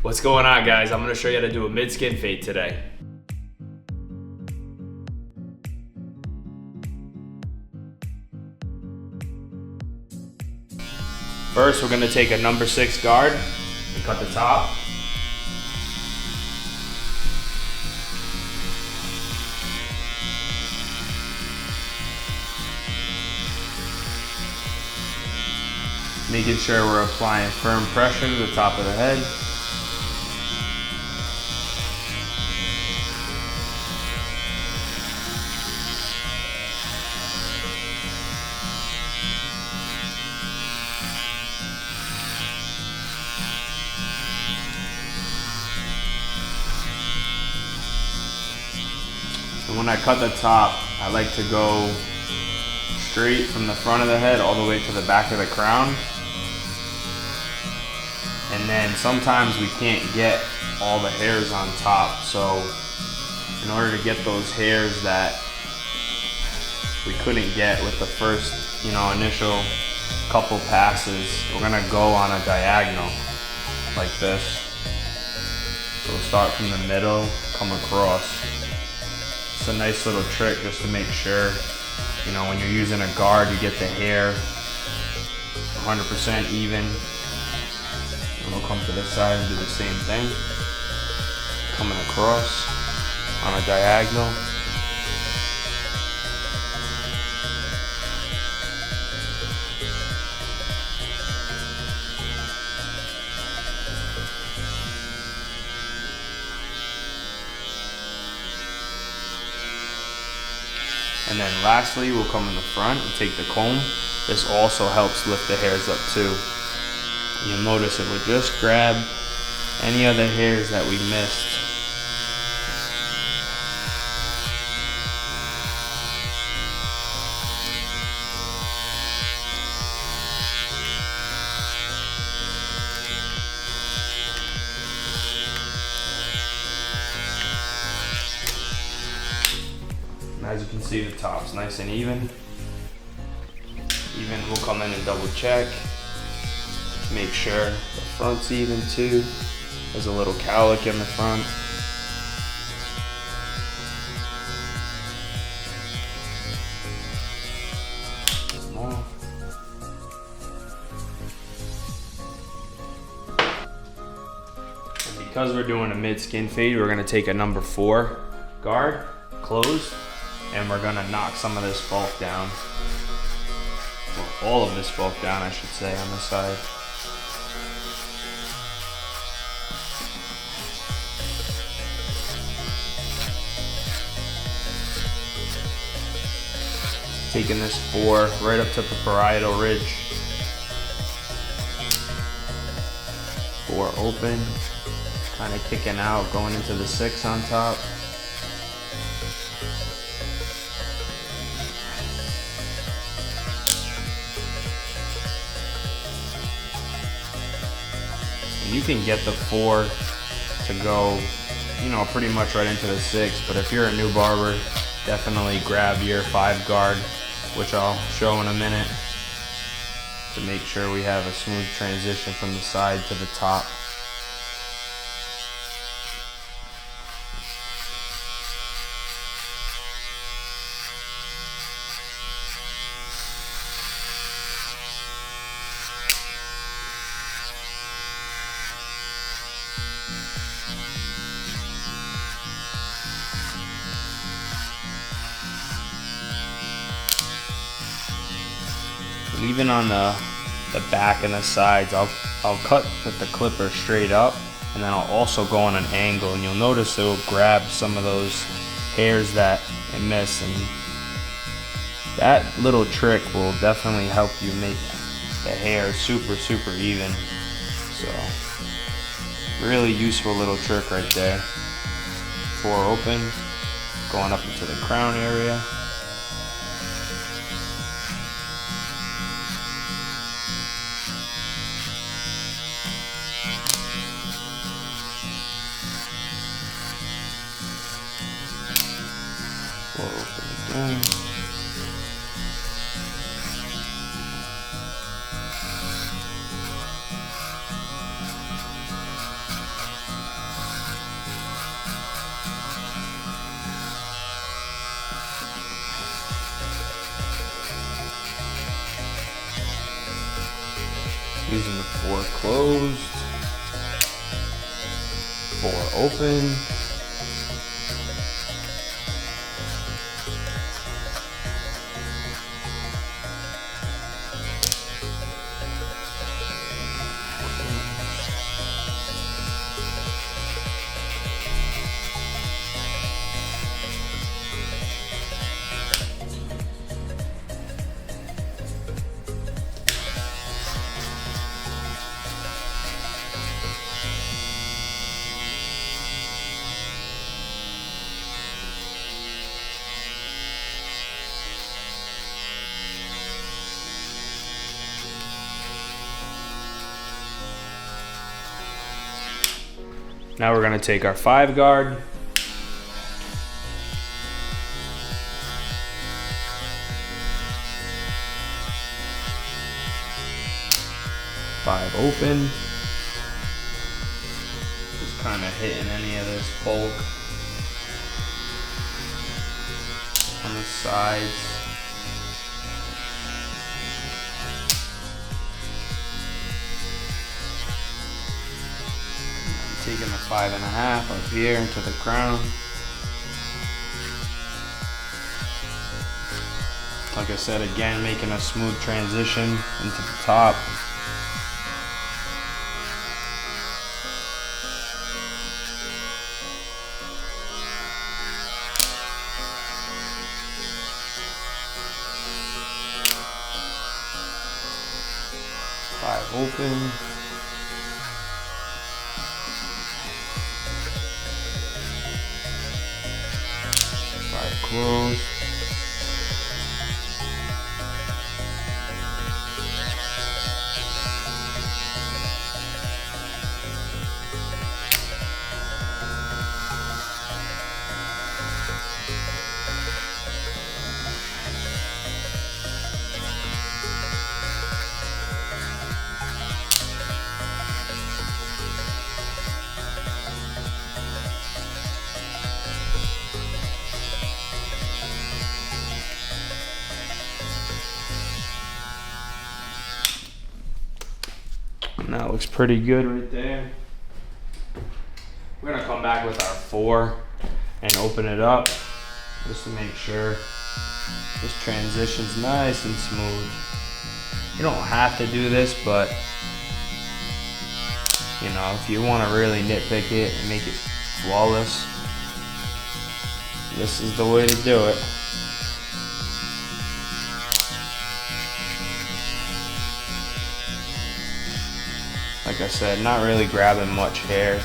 What's going on, guys? I'm gonna show you how to do a mid-skin fade today. First, we're gonna take a number 6 guard and cut the top. Making sure we're applying firm pressure to the top of the head. And when I cut the top, I like to go straight from the front of the head all the way to the back of the crown. And then sometimes we can't get all the hairs on top, so in order to get those hairs that we couldn't get with the first, initial couple passes, we're gonna go on a diagonal like this. So we'll start from the middle, come across. It's a nice little trick just to make sure, when you're using a guard, you get the hair 100% even. And we'll come to this side and do the same thing. Coming across on a diagonal. And then lastly, we'll come in the front and take the comb. This also helps lift the hairs up too. You'll notice it will just grab any other hairs that we missed. As you can see, the top's nice and even. We'll come in and double check. Make sure the front's even too. There's a little cowlick in the front. Small. And because we're doing a mid-skin fade, we're gonna take a number 4 guard, close, and we're gonna knock some of this bulk down. Well, all of this bulk down, I should say, on the side. Taking this 4 right up to the parietal ridge. 4 open, kind of kicking out, going into the 6 on top. And you can get the 4 to go, pretty much right into the 6, but if you're a new barber, definitely grab your 5 guard, which I'll show in a minute, to make sure we have a smooth transition from the side to the top. Even on the back and the sides, I'll cut with the clipper straight up, and then I'll also go on an angle, and you'll notice it will grab some of those hairs that it missed, and that little trick will definitely help you make the hair super even. So really useful little trick right there. 4 open, going up into the crown area. Open again. Using the 4 closed, 4 open. Now we're gonna take our 5 guard. Five open. Just kind of hitting any of this bulk on the sides. Taking the 5.5 up here into the crown. Like I said, again, making a smooth transition into the top. Five open. 5 closed. And that looks pretty good right there. We're gonna come back with our 4 and open it up just to make sure this transition's nice and smooth. You don't have to do this, but you know, if you want to really nitpick it and make it flawless, this is the way to do it. Like I said, not really grabbing much hair.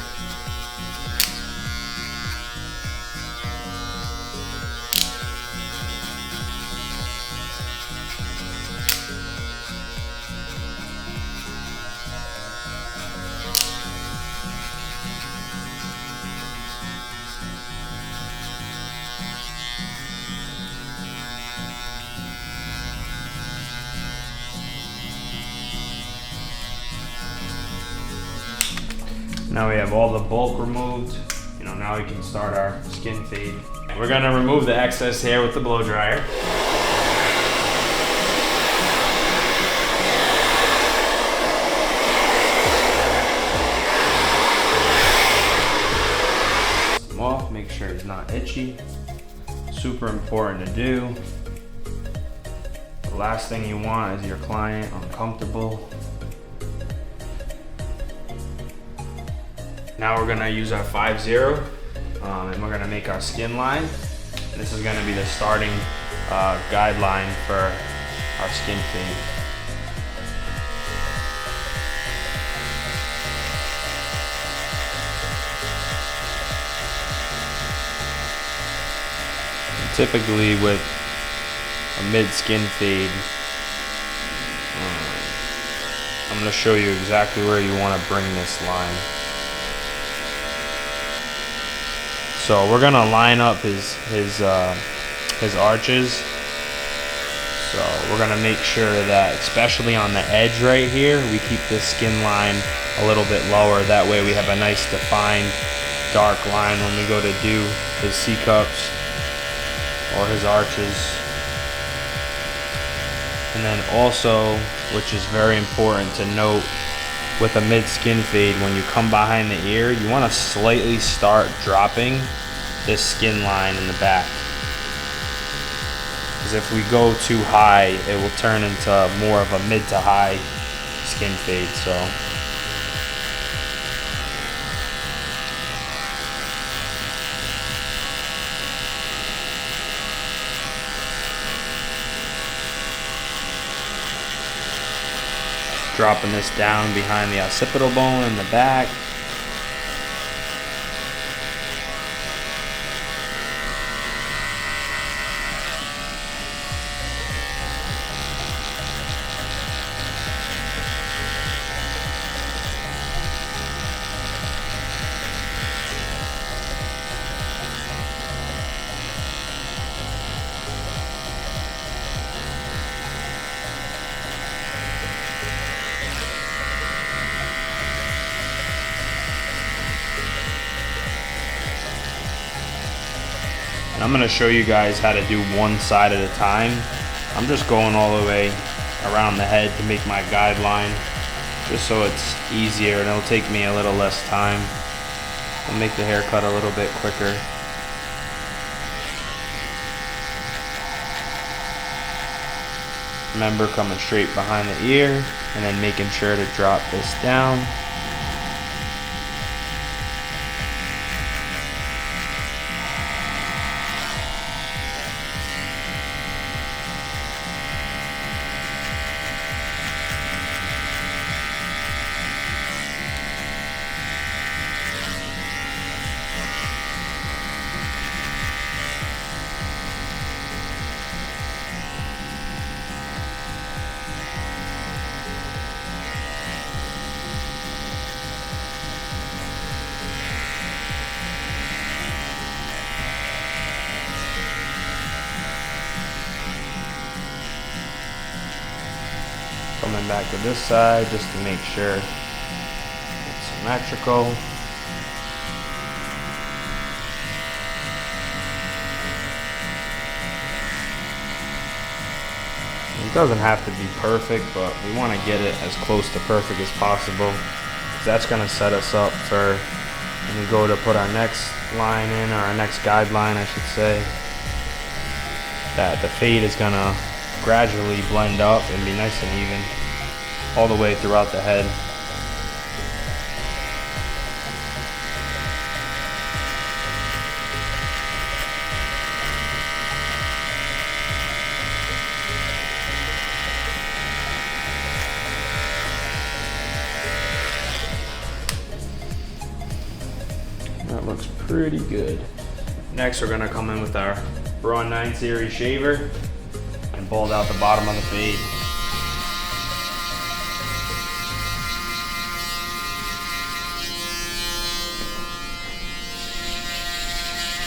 Now we have all the bulk removed. You know, now we can start our skin fade. We're gonna remove the excess hair with the blow dryer. Them off, make sure it's not itchy. Super important to do. The last thing you want is your client uncomfortable. Now we're gonna use our 5-0 and we're gonna make our skin line. And this is gonna be the starting guideline for our skin fade. And typically with a mid skin fade, I'm gonna show you exactly where you wanna bring this line. So we're gonna line up his arches. So we're gonna make sure that, especially on the edge right here, we keep this skin line a little bit lower. That way we have a nice defined dark line when we go to do his C-cups or his arches. And then also, which is very important to note, with a mid skin fade, when you come behind the ear, you want to slightly start dropping this skin line in the back. Because if we go too high, it will turn into more of a mid to high skin fade. So dropping this down behind the occipital bone in the back. I'm going to show you guys how to do one side at a time. I'm just going all the way around the head to make my guideline, just so it's easier and it'll take me a little less time. I'll make the haircut a little bit quicker. Remember, coming straight behind the ear and then making sure to drop this down. Coming back to this side just to make sure it's symmetrical. It doesn't have to be perfect, but we want to get it as close to perfect as possible, because that's going to set us up for when we go to put our next line in, or our next guideline I should say, that the fade is going to gradually blend up and be nice and even all the way throughout the head. That looks pretty good. Next, we're gonna come in with our Braun 9 Series shaver and bald out the bottom of the fade.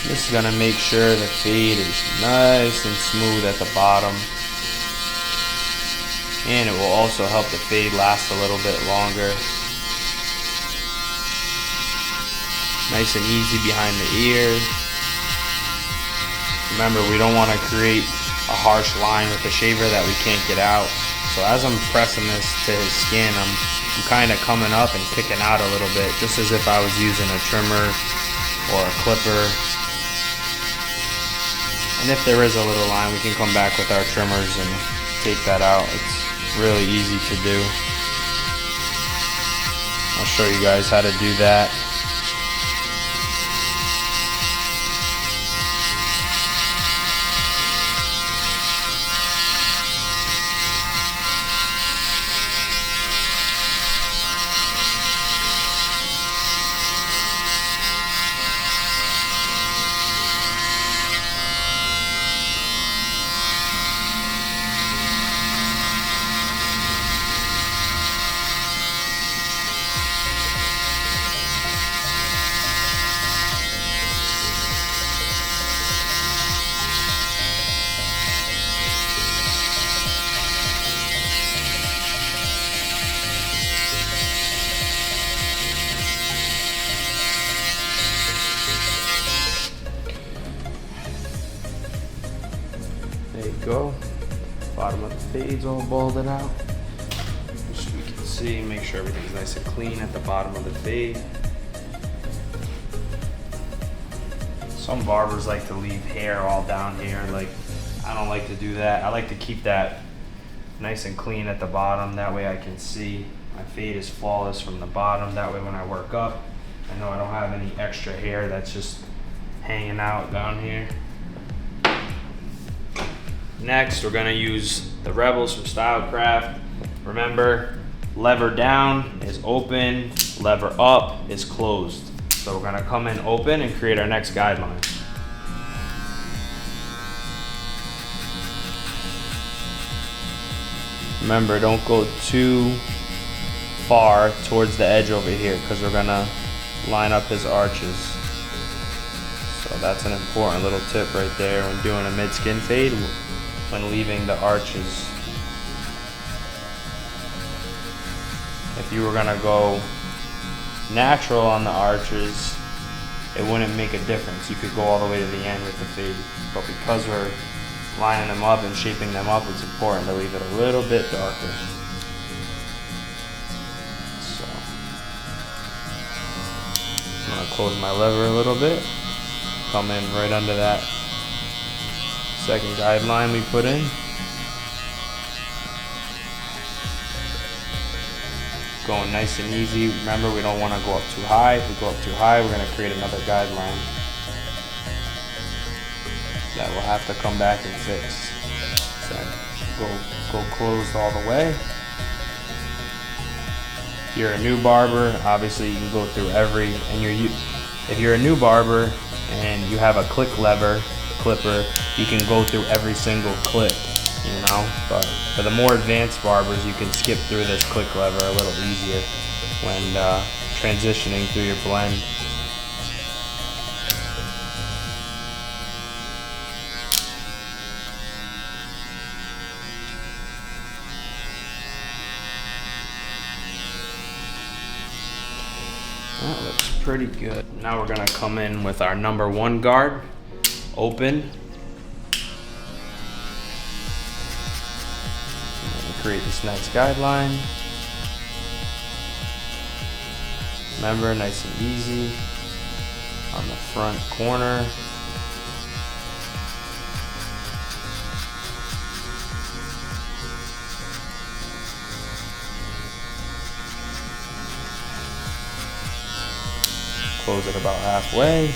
This is gonna make sure the fade is nice and smooth at the bottom, and it will also help the fade last a little bit longer. Nice and easy behind the ear. Remember, we don't want to create a harsh line with the shaver that we can't get out. So as I'm pressing this to his skin, I'm kind of coming up and picking out a little bit, just as if I was using a trimmer or a clipper. And if there is a little line, we can come back with our trimmers and take that out. It's really easy to do. I'll show you guys how to do that. There you go. Bottom of the fade's all balded out. Just so we can see, make sure everything's nice and clean at the bottom of the fade. Some barbers like to leave hair all down here. Like, I don't like to do that. I like to keep that nice and clean at the bottom. That way I can see my fade is flawless from the bottom. That way when I work up, I know I don't have any extra hair that's just hanging out down here. Next, we're gonna use the Rebels from Stylecraft. Remember, lever down is open, lever up is closed. So we're gonna come in open and create our next guideline. Remember, don't go too far towards the edge over here because we're gonna line up his arches. So that's an important little tip right there when doing a mid-skin fade, when leaving the arches. If you were gonna go natural on the arches, it wouldn't make a difference. You could go all the way to the end with the fade. But because we're lining them up and shaping them up, it's important to leave it a little bit darker. So I'm gonna close my lever a little bit, come in right under that second guideline we put in. Going nice and easy. Remember, we don't want to go up too high. If we go up too high, we're going to create another guideline that we'll have to come back and fix. So go closed all the way. If you're a new barber, obviously you can go through every, if you're a new barber and you have a click lever, clipper, you can go through every single clip, you know, but for the more advanced barbers, you can skip through this click lever a little easier when transitioning through your blend. That looks pretty good. Now we're gonna come in with our number 1 guard, open. Create this next guideline. Remember, nice and easy on the front corner. Close it about halfway.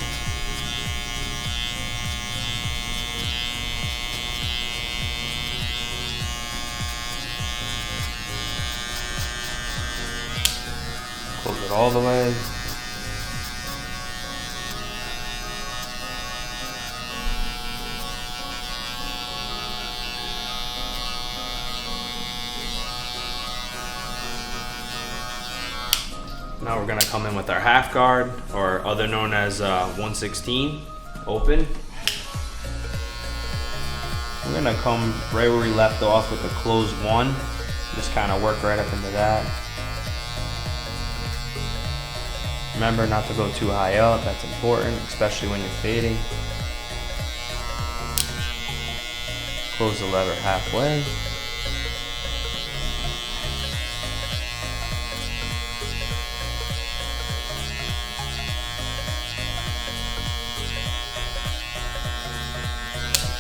Close it all the way. Now we're going to come in with our half guard, or other known as 116, open. We're going to come right where we left off with the closed 1. Just kind of work right up into that. Remember not to go too high up, that's important, especially when you're fading. Close the lever halfway.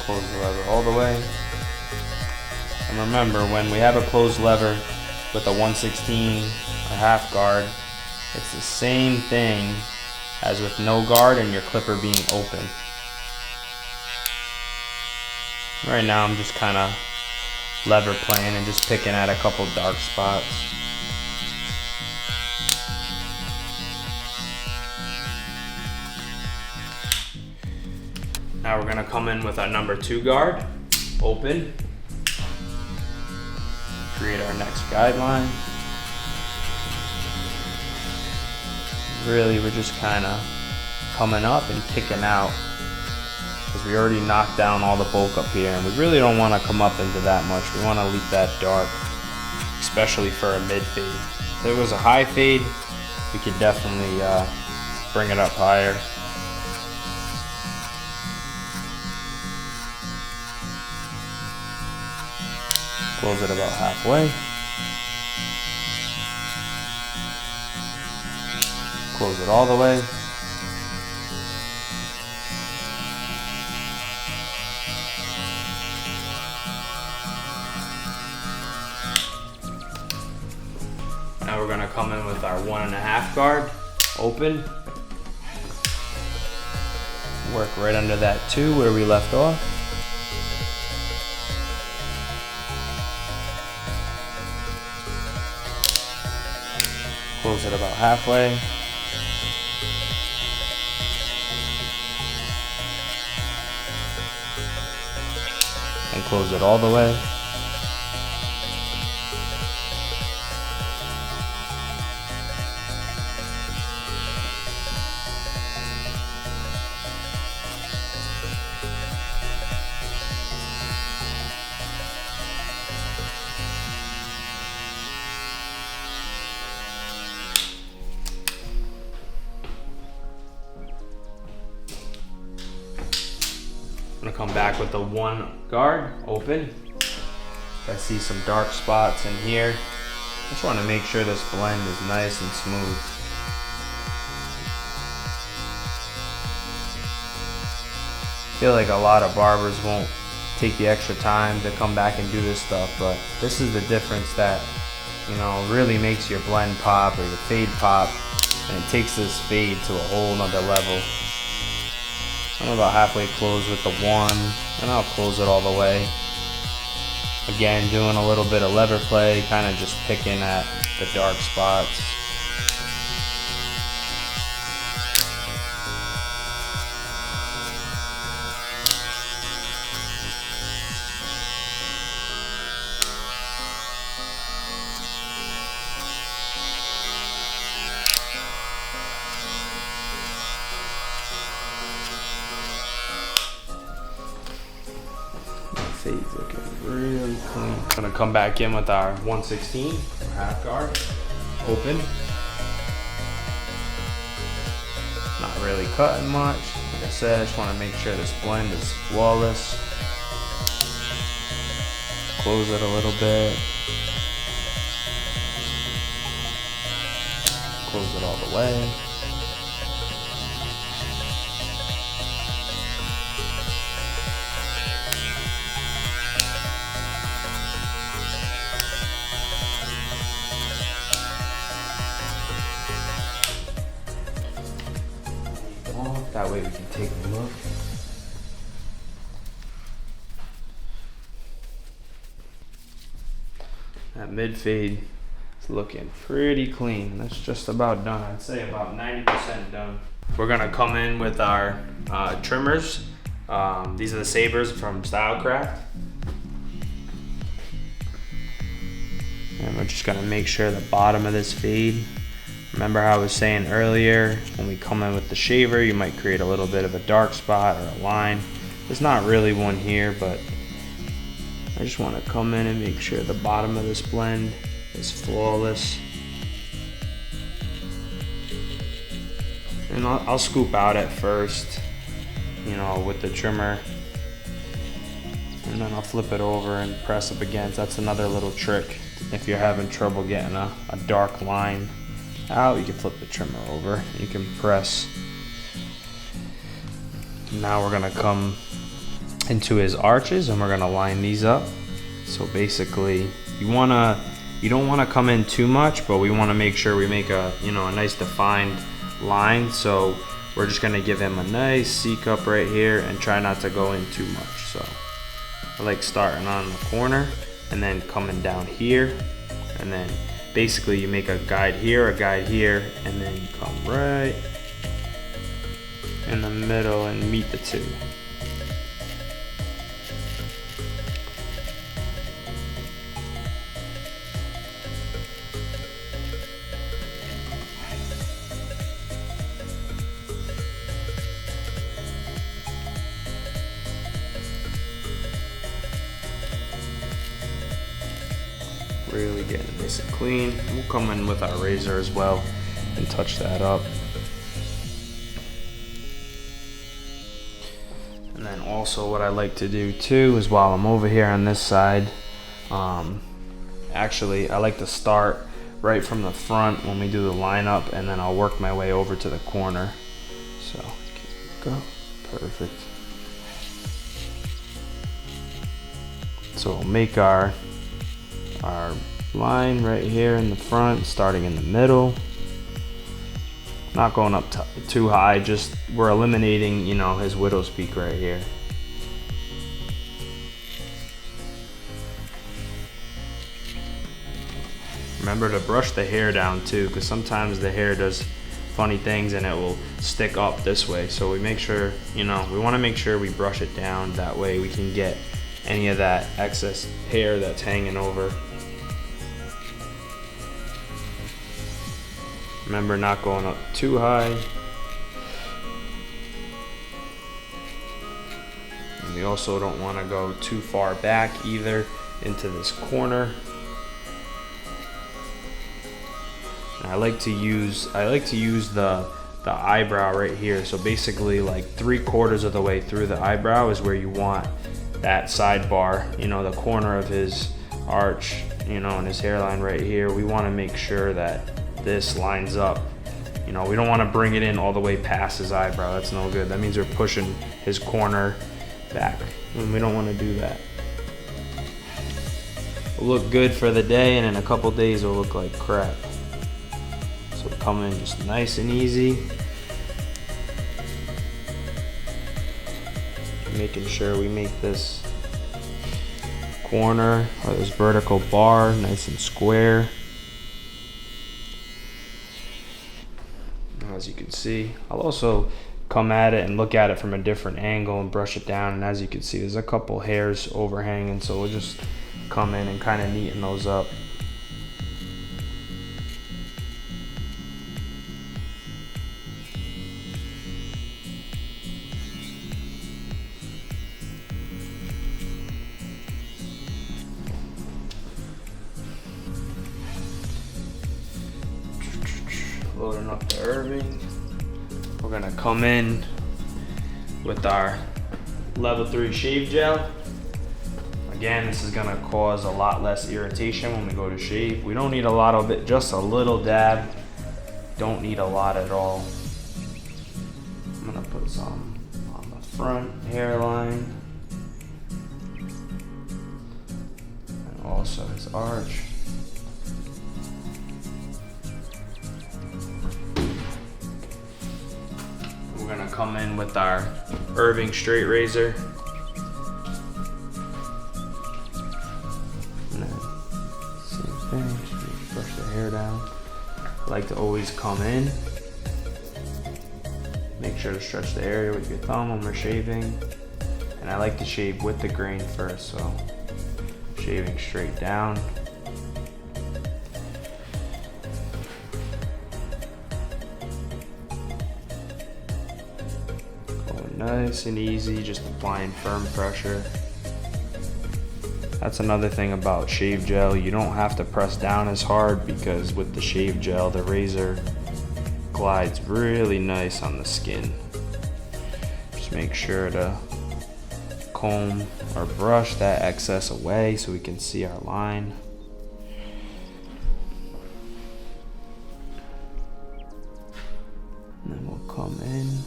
Close the lever all the way. And remember, when we have a closed lever with a 116 or half guard, it's the same thing as with no guard and your clipper being open. Right now I'm just kind of lever playing and just picking at a couple dark spots. Now we're going to come in with our number 2 guard, open. Create our next guideline. Really, we're just kind of coming up and kicking out because we already knocked down all the bulk up here, and we really don't want to come up into that much. We want to leave that dark, especially for a mid fade. If it was a high fade, we could definitely bring it up higher. Close it about halfway. Close it all the way. Now we're gonna come in with our 1.5 guard, open. Work right under that 2 where we left off. Close it about halfway. And close it all the way. I'm gonna come back with the 1 guard, open. I see some dark spots in here. Just wanna make sure this blend is nice and smooth. I feel like a lot of barbers won't take the extra time to come back and do this stuff, but this is the difference that, you know, really makes your blend pop or your fade pop, and it takes this fade to a whole nother level. I'm about halfway closed with the 1, and I'll close it all the way. Again, doing a little bit of lever play, kind of just picking at the dark spots. Fade's looking really clean. Gonna come back in with our 116 or half guard, open. Not really cutting much. Like I said, I just want to make sure this blend is flawless. Close it a little bit. Close it all the way. That way we can take a look. That mid fade is looking pretty clean. That's just about done. I'd say about 90% done. We're gonna come in with our trimmers. These are the sabers from Stylecraft. And we're just gonna make sure the bottom of this fade. Remember how I was saying earlier, when we come in with the shaver, you might create a little bit of a dark spot or a line. There's not really one here, but I just want to come in and make sure the bottom of this blend is flawless. And I'll scoop out at first, you know, with the trimmer. And then I'll flip it over and press up against. That's another little trick. If you're having trouble getting a dark line out, you can flip the trimmer over. You can press. Now we're gonna come into his arches and we're gonna line these up. So basically, you don't wanna come in too much, but we wanna make sure we make a a nice defined line. So we're just gonna give him a nice C cup right here and try not to go in too much. So I like starting on the corner and then coming down here, and then basically you make a guide here, and then you come right in the middle and meet the two. Really getting nice and clean. We'll come in with our razor as well and touch that up. And then also what I like to do too is while I'm over here on this side, Actually, I like to start right from the front when we do the lineup, and then I'll work my way over to the corner. So, go. Perfect. So we'll make our line right here in the front, starting in the middle. Not going up too high, just we're eliminating, you know, his widow's peak right here. Remember to brush the hair down too, because sometimes the hair does funny things and it will stick up this way. So we make sure, you know, we want to make sure we brush it down. That way we can get any of that excess hair that's hanging over. Remember, not going up too high. And we also don't want to go too far back either into this corner. And I like to use the eyebrow right here. So basically like 3/4 of the way through the eyebrow is where you want that sidebar, you know, the corner of his arch, you know, and his hairline right here. We want to make sure that this lines up. You know, we don't want to bring it in all the way past his eyebrow. That's no good. That means we're pushing his corner back, and we don't want to do that. It'll look good for the day, and in a couple days it'll look like crap. So come in just nice and easy. Making sure we make this corner or this vertical bar nice and square. As you can see, I'll also come at it and look at it from a different angle and brush it down. And as you can see, there's a couple hairs overhanging, so we'll just come in and kind of neaten those up. Loading up the Irving. We're gonna come in with our level 3 shave gel. Again, this is gonna cause a lot less irritation when we go to shave. We don't need a lot of it, just a little dab. Don't need a lot at all. I'm gonna put some on the front hairline and also his arch. We're gonna come in with our Irving straight razor. And then same thing, just brush the hair down. I like to always come in. Make sure to stretch the area with your thumb when we're shaving. And I like to shave with the grain first, so shaving straight down. Nice and easy, just applying firm pressure. That's another thing about shave gel. You don't have to press down as hard because with the shave gel, the razor glides really nice on the skin. Just make sure to comb or brush that excess away so we can see our line. And then we'll come in.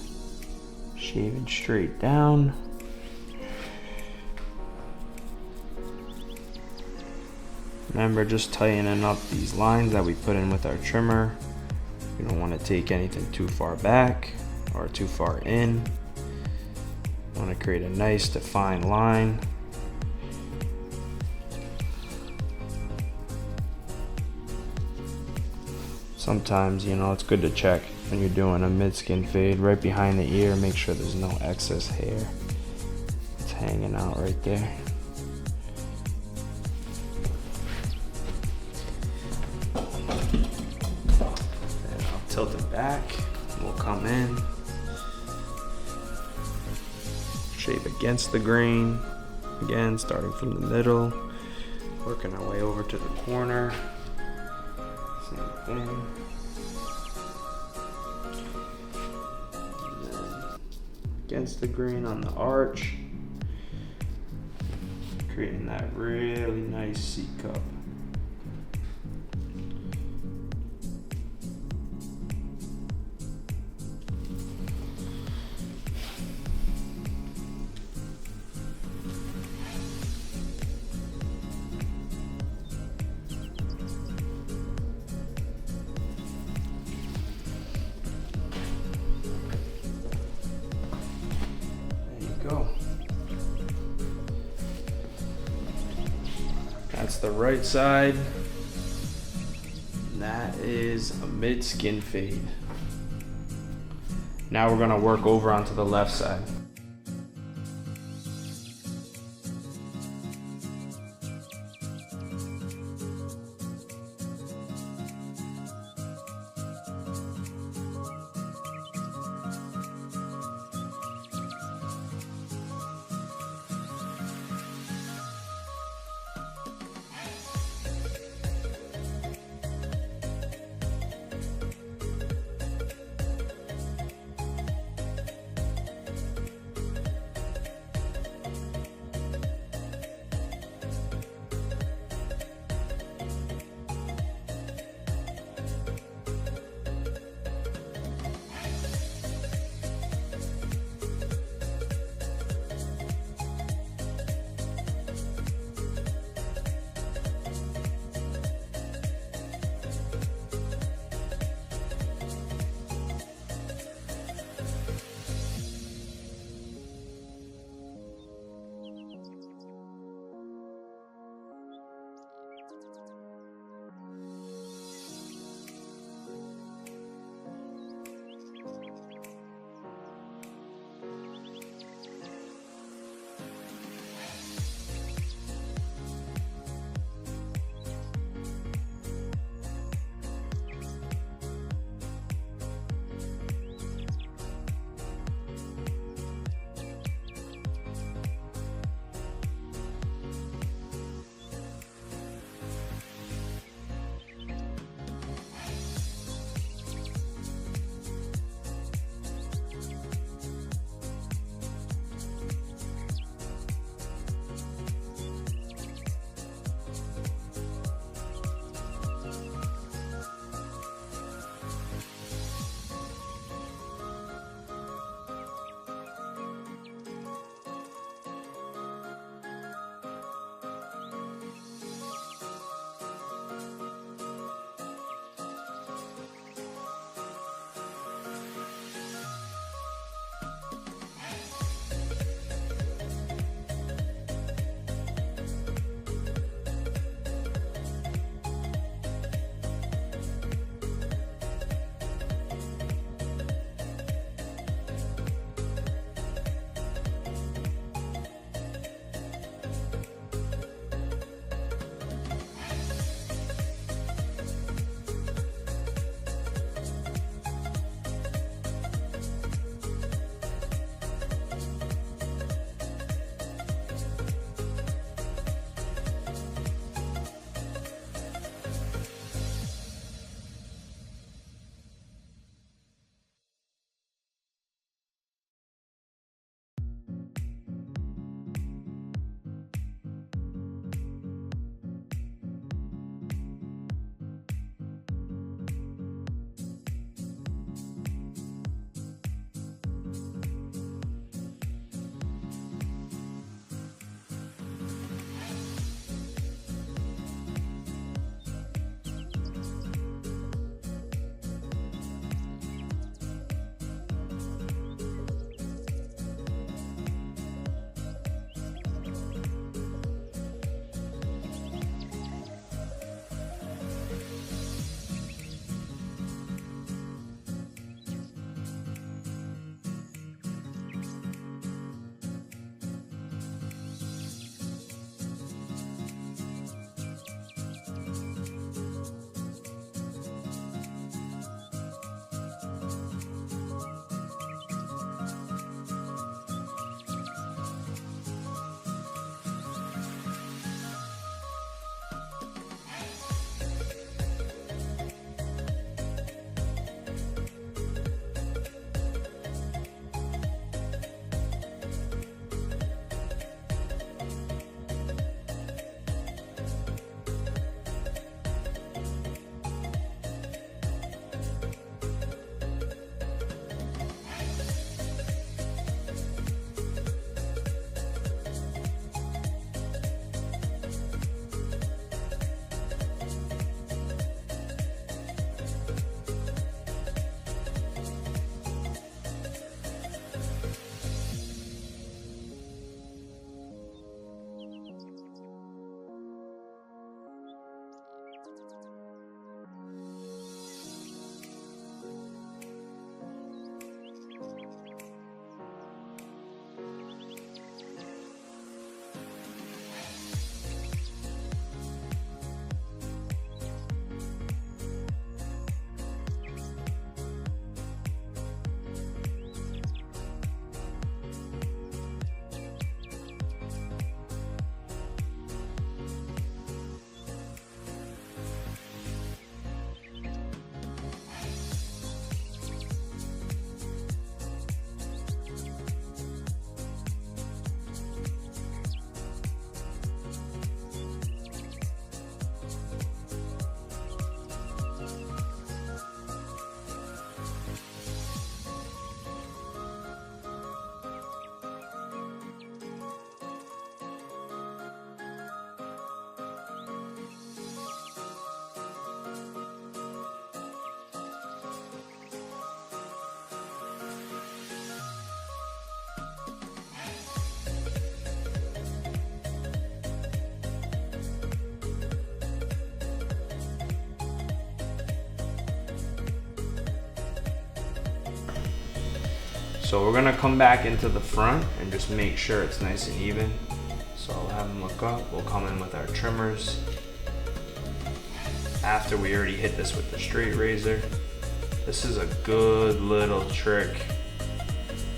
Shaving straight down. Remember, just tightening up these lines that we put in with our trimmer. You don't want to take anything too far back or too far in. You want to create a nice defined line. Sometimes, you know, it's good to check when you're doing a mid-skin fade right behind the ear. Make sure there's no excess hair. It's hanging out right there. Then I'll tilt it back. We'll come in. Shave against the grain. Again, starting from the middle. Working our way over to the corner. Same thing. And then against the grain on the arch. creating that really nice C cup. Go. That's the right side. That is a mid skin fade. Now we're gonna work over onto the left side. So we're gonna come back into the front and just make sure it's nice and even. So I'll have them look up. We'll come in with our trimmers. After we already hit this with the straight razor. This is a good little trick.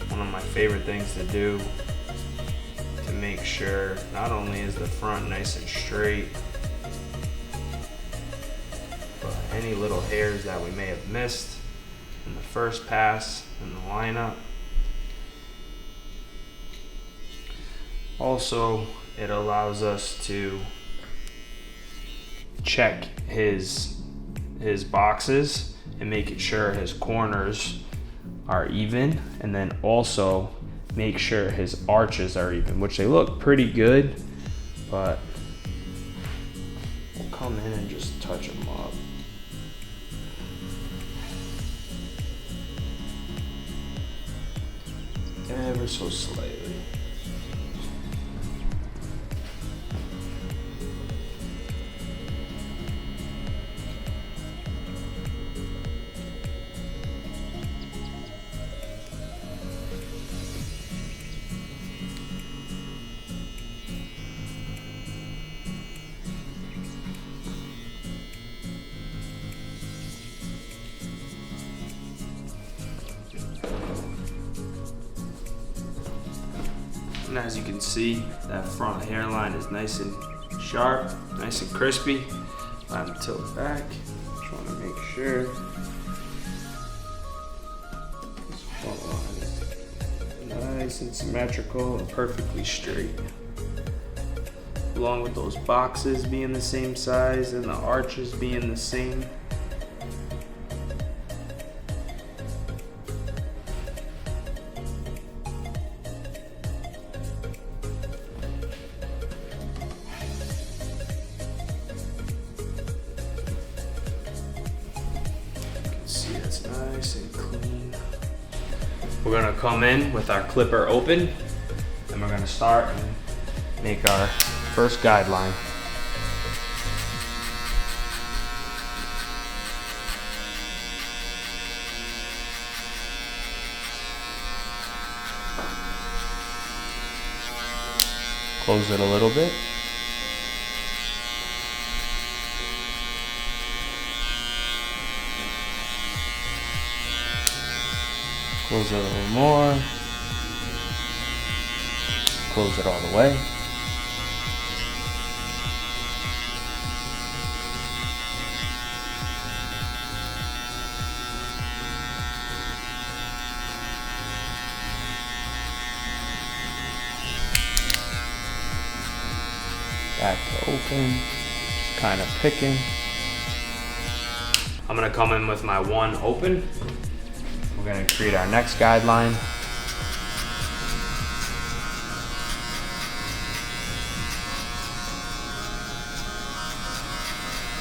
One of my favorite things to do to make sure not only is the front nice and straight, but any little hairs that we may have missed in the first pass in the lineup. Also, it allows us to check his boxes and making sure his corners are even, and then also make sure his arches are even, which they look pretty good, but we'll come in and just touch them up. Ever so slightly. And as you can see, that front hairline is nice and sharp, nice and crispy. I have to tilt it back. Just want to make sure this front line is nice and symmetrical and perfectly straight. Along with those boxes being the same size and the arches being the same. See, it's nice and clean. We're gonna come in with our clipper open and we're gonna start and make our first guideline. Close it a little bit. Close it a little more. Close it all the way. Back to open. Just kind of picking. I'm gonna come in with my one open. We're going to create our next guideline.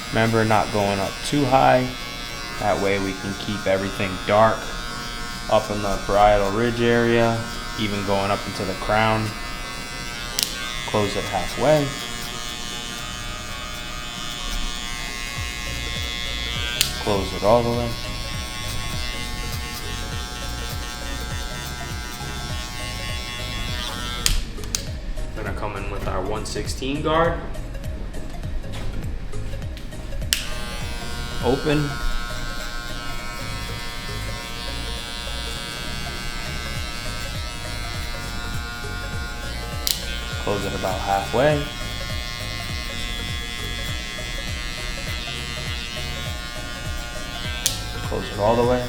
Remember, not going up too high. That way we can keep everything dark up in the parietal ridge area, even going up into the crown. Close it halfway. Close it all the way. Gonna come in with our 116 guard. Open. Close it about halfway. Close it all the way.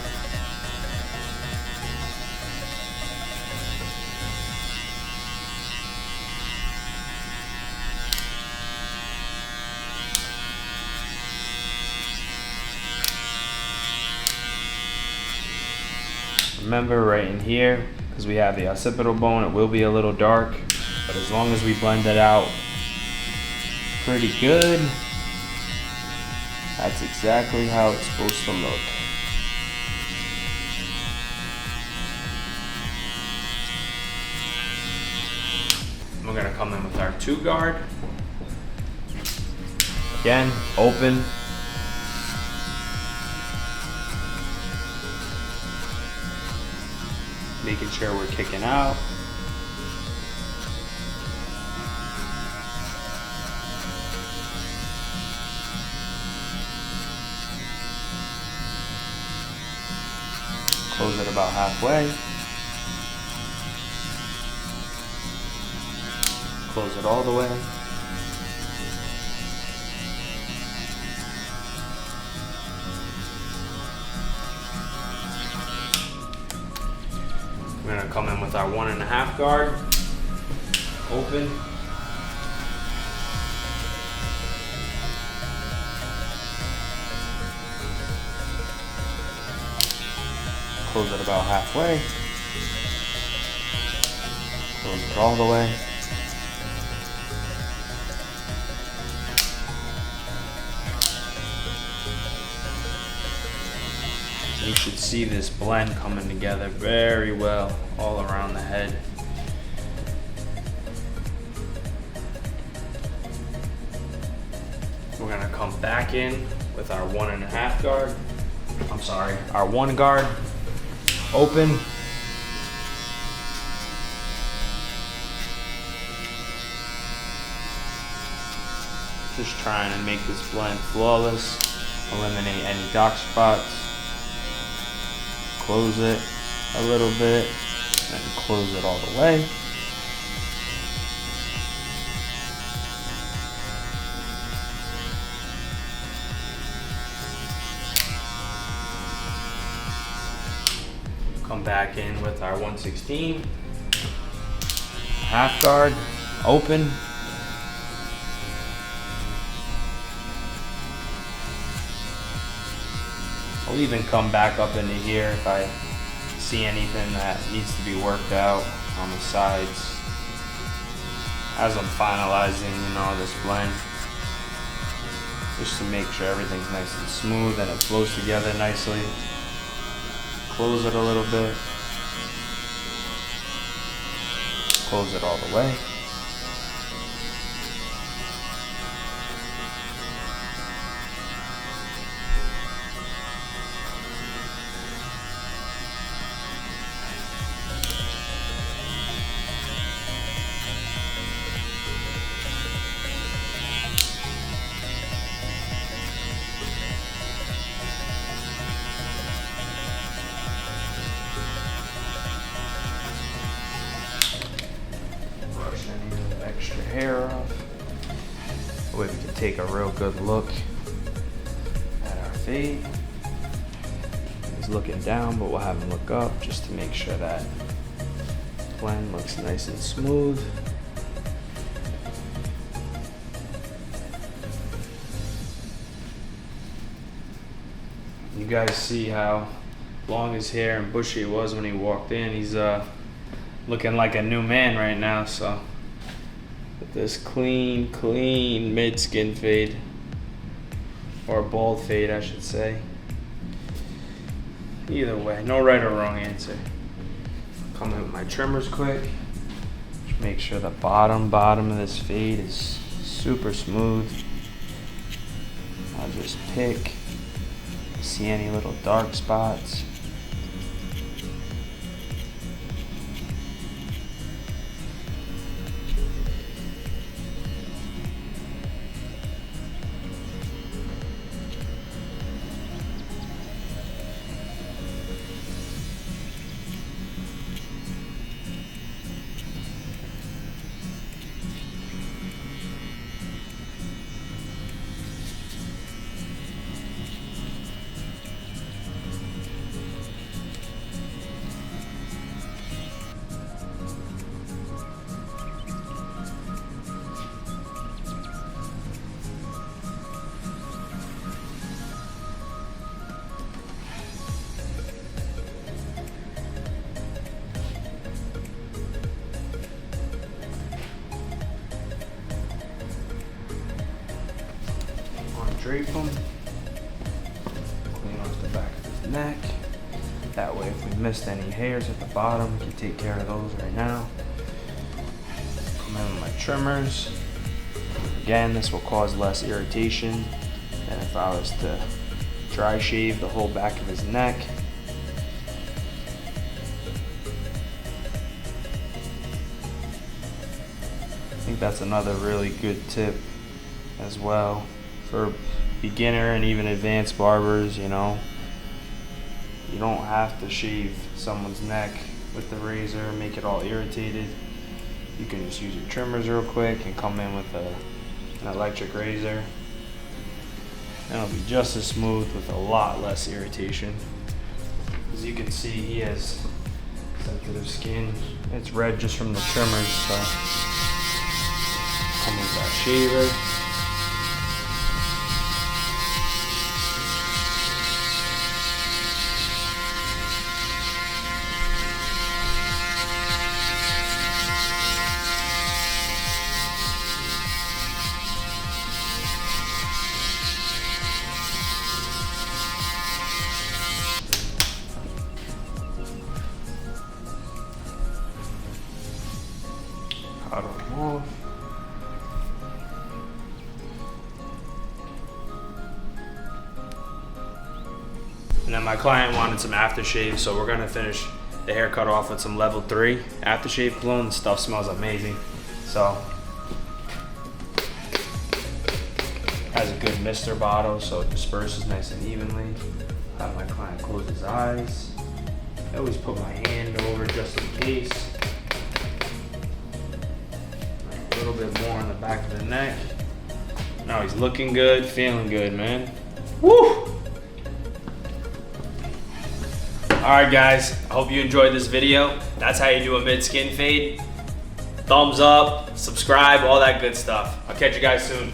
Remember, right in here, because we have the occipital bone, it will be a little dark, but as long as we blend it out pretty good, that's exactly how it's supposed to look. We're gonna come in with our 2 guard. Again, open. making sure we're kicking out. Close it about halfway. Close it all the way. We're gonna come in with our 1.5 guard. Open. Close it about halfway. Close it all the way. You should see this blend coming together very well all around the head. We're gonna come back in with our 1.5 guard. I'm sorry, our 1 guard. Open. Just trying to make this blend flawless, eliminate any dark spots. Close it a little bit, and close it all the way. Come back in with our 1/16. Half guard, open. I'll even come back up into here if I see anything that needs to be worked out on the sides as I'm finalizing, this blend, just to make sure everything's nice and smooth and it flows together nicely. Close it a little bit. Close it all the way. Extra hair off. That way we can take a real good look at our fade. He's looking down, but we'll have him look up just to make sure that blend looks nice and smooth. You guys see how long his hair and bushy it was when he walked in. He's looking like a new man right now, so with this clean mid-skin fade, or bald fade I should say. Either way, no right or wrong answer. Come in with my trimmers quick. Just make sure the bottom of this fade is super smooth. I'll just pick, see any little dark spots. Drape him, clean off the back of his neck. That way if we missed any hairs at the bottom, we can take care of those right now. Come in with my trimmers. Again, this will cause less irritation than if I was to dry shave the whole back of his neck. think that's another really good tip as well for beginner and even advanced barbers. You know, you don't have to shave someone's neck with the razor and make it all irritated. You can just use your trimmers real quick and come in with an electric razor. And it'll be just as smooth with a lot less irritation. As you can see, he has sensitive skin. It's red just from the trimmers, so come with that shaver. Powder them off. And then my client wanted some aftershave, so we're gonna finish the haircut off with some level 3 aftershave cologne. The stuff smells amazing. So, has a good mister bottle, so it disperses nice and evenly. Have my client close his eyes. I always put my hand over just in case. A little bit more on the back of the neck. Now he's looking good, feeling good, man. Woo! Alright guys, I hope you enjoyed this video. That's how you do a mid-skin fade. Thumbs up, subscribe, all that good stuff. I'll catch you guys soon.